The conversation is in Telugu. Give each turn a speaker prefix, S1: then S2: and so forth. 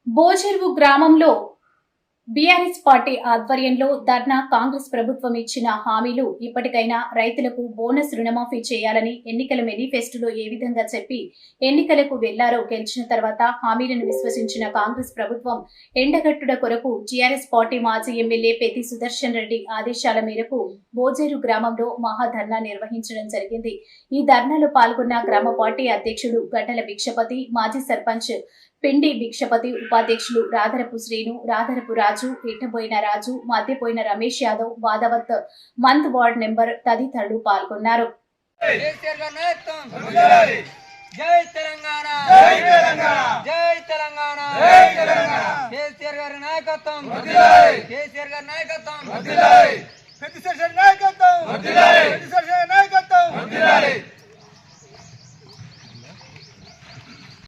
S1: బోచెరువు గ్రామంలో బీఆర్ఎస్ పార్టీ ఆధ్వర్యంలో ధర్నా కాంగ్రెస్ ప్రభుత్వం ఇచ్చిన హామీలు ఇప్పటికైనా రైతులకు బోనస్ రుణమాఫీ చేయాలని ఎన్నికల మేనిఫెస్టోలో ఏ విధంగా చెప్పి ఎన్నికలకు వెళ్లారో గెలిచిన తర్వాత హామీలను విశ్వసించిన కాంగ్రెస్ ప్రభుత్వం ఎండగట్టుడ కొరకు టీఆర్ఎస్ పార్టీ మాజీ ఎమ్మెల్యే పెద్ది సుదర్శన్ రెడ్డి ఆదేశాల మేరకు బోచెరువు గ్రామంలో మహాధర్నా నిర్వహించడం జరిగింది। ఈ ధర్నాలో పాల్గొన్న గ్రామ పార్టీ అధ్యక్షుడు గడ్డల భిక్షపతి, మాజీ సర్పంచ్ పిండి భిక్షపతి, ఉపాధ్యక్షులు రాధరపు శ్రీను, రాధరపు రాజు, ఇట్టబోయిన రాజు, మధ్యపోయిన రమేష్ యాదవ్, బాదవత్ మంత్ వార్డ్ నెంబర్ తదితరులు పాల్గొన్నారు।
S2: జై తెలంగాణ, జై తెలంగాణ, కేసీఆర్ గారి నాయకత్వం, కేసీఆర్ గారి నాయకత్వం, పెద్ది సుదర్శన్ నాయకత్వం, పెద్ది సుదర్శన్